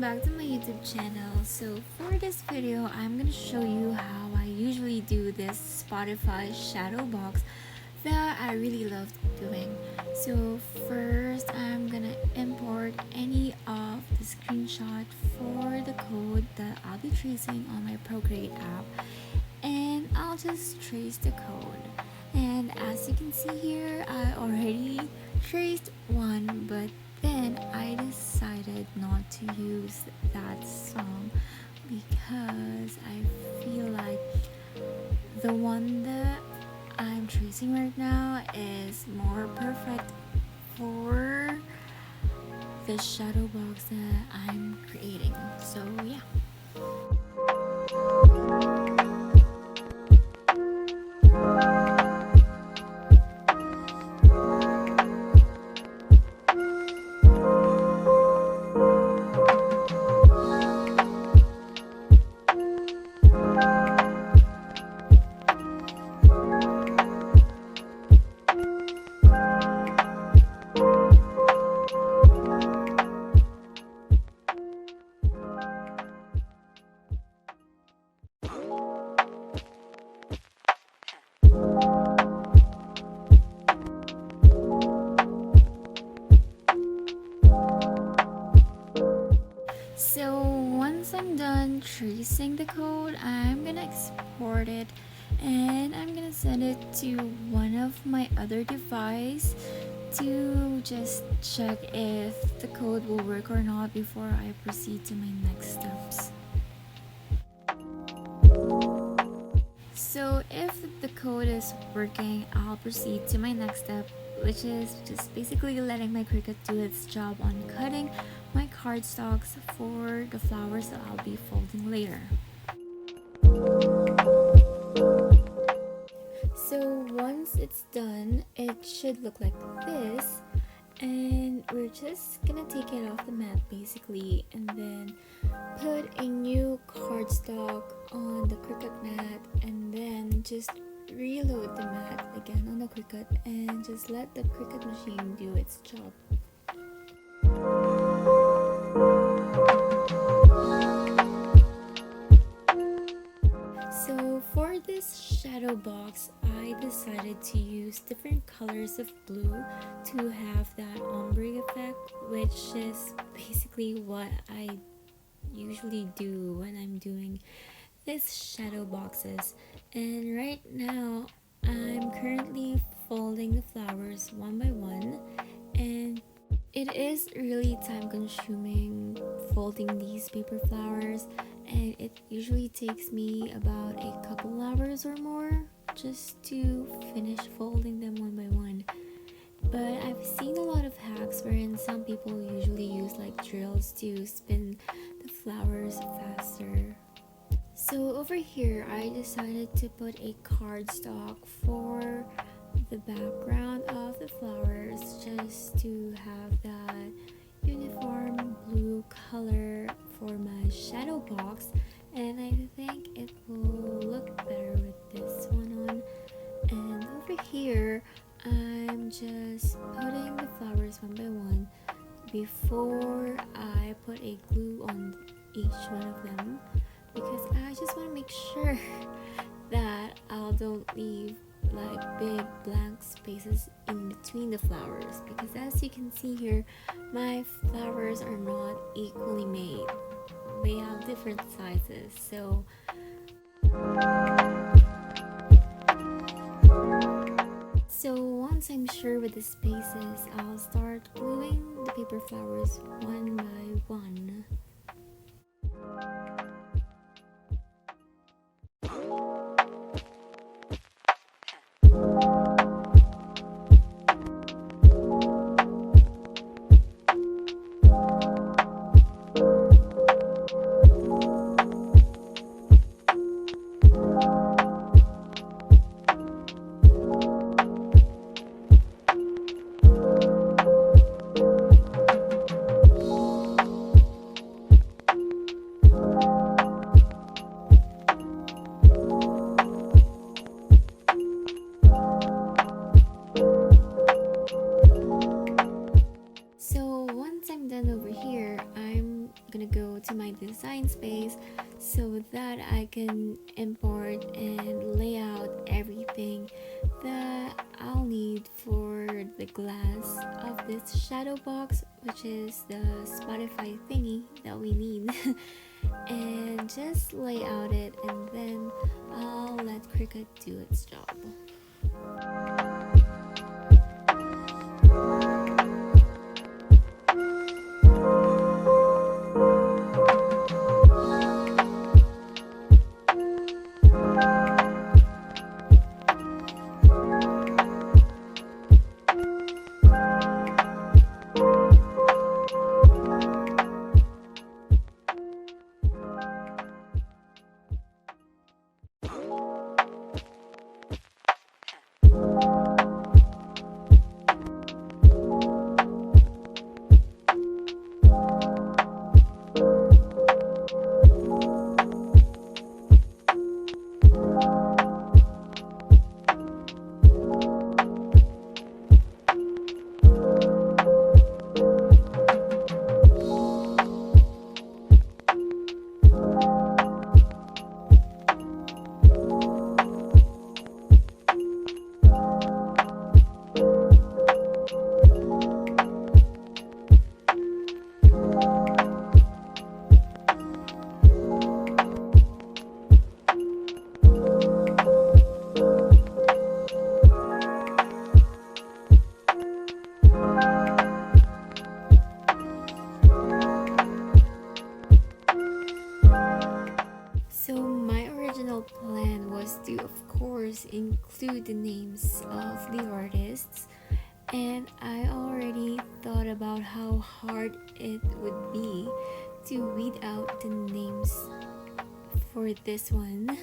back to my YouTube channel. So for this video, I'm gonna show you how I usually do this Spotify shadow box that I really love doing. So first, I'm gonna import any of the screenshot for the code that I'll be tracing on my Procreate app, and I'll just trace the code. And as you can see here, I already traced one, but then I decided not to use that song because I feel like the one that I'm tracing right now is more perfect for the shadow box that I'm creating. So yeah. So once I'm done tracing the code, I'm gonna export it and I'm gonna send it to one of my other device to just check if the code will work or not before I proceed to my next steps. So if the code is working, I'll proceed to my next step, which is just basically letting my Cricut do its job on cutting my cardstocks for the flowers that I'll be folding later. So once it's done, it should look like this, and we're just gonna take it off the mat basically, and then put a new cardstock on the Cricut mat, and then just reload the mat again on the Cricut and just let the Cricut machine do its job. So for this shadow box, I decided to use different colors of blue to have that ombre effect, which is basically what I usually do when I'm doing these shadow boxes. And right now I'm currently folding the flowers one by one, and it is really time consuming folding these paper flowers, and it usually takes me about a couple hours or more just to finish folding them one by one. But I've seen a lot of hacks wherein some people usually use like drills to spin the flowers faster. So over here, I decided to put a cardstock for the background of the flowers just to have that uniform blue color for my shadow box, and I think it will look better with this one on. And over here, I'm just putting the flowers one by one before I put a glue on each one of them, because I just want to make sure that I don't leave like big blank spaces in between the flowers, because as you can see here, my flowers are not equally made. They have different sizes. So once I'm sure with the spaces, I'll start gluing the paper flowers one by one. that I can import and lay out everything that I'll need for the glass of this shadow box, which is the Spotify thingy that we need. And just lay out it, and then I'll let Cricut do its job. So my original plan was to, of course, include the names of the artists, and I already thought about how hard it would be to weed out the names for this one.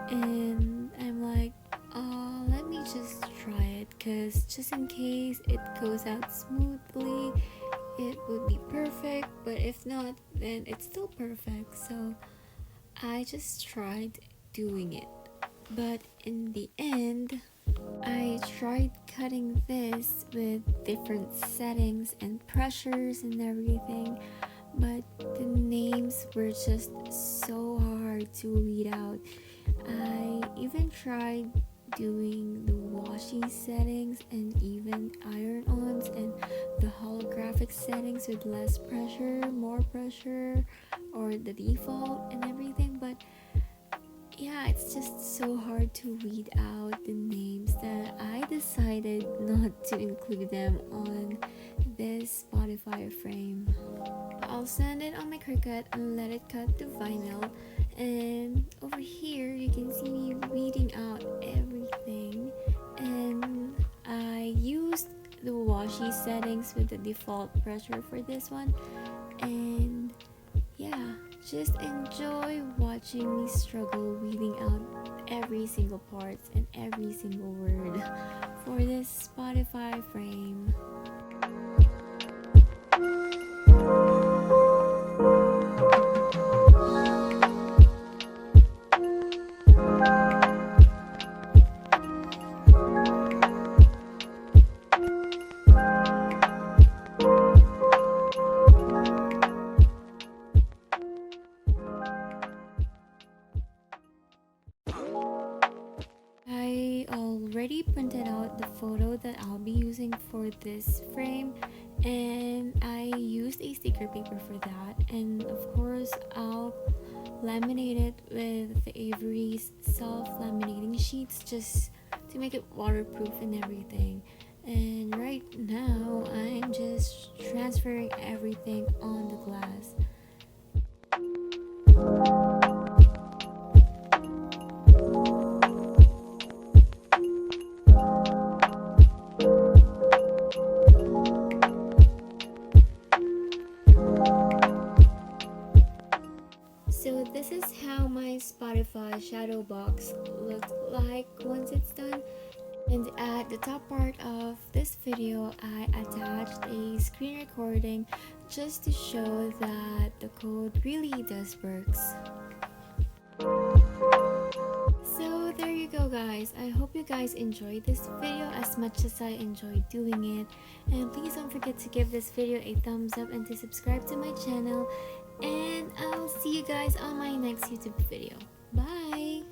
And I'm like, let me just try it, because just in case it goes out smoothly, it would be perfect, but if not, then it's still perfect. So I just tried doing it, but in the end, I tried cutting this with different settings and pressures and everything, but the names were just so hard to weed out. I even tried doing the washi settings and even iron-ons and the holographic settings with less pressure, more pressure, or the default and everything, but yeah, it's just so hard to weed out the names that I decided not to include them on this Spotify frame. I'll send it on my Cricut and let it cut the vinyl, and over here you can see me weeding out everything, and I used the washi settings with the default pressure for this one, and yeah, just enjoy watching me struggle weeding out every single part and every single word for this Spotify frame. I already printed out the photo that I'll be using for this frame, and I used a sticker paper for that, and of course I'll laminate it with the Avery's self-laminating sheets just to make it waterproof and everything. And right now I'm just transferring everything on the glass. So this is how my Spotify shadow box looked like once it's done. And at the top part of this video, I attached a screen recording just to show that the code really does works. So there you go guys, I hope you guys enjoyed this video as much as I enjoyed doing it, and please don't forget to give this video a thumbs up and to subscribe to my channel, and I'll see you guys on my next YouTube video. Bye!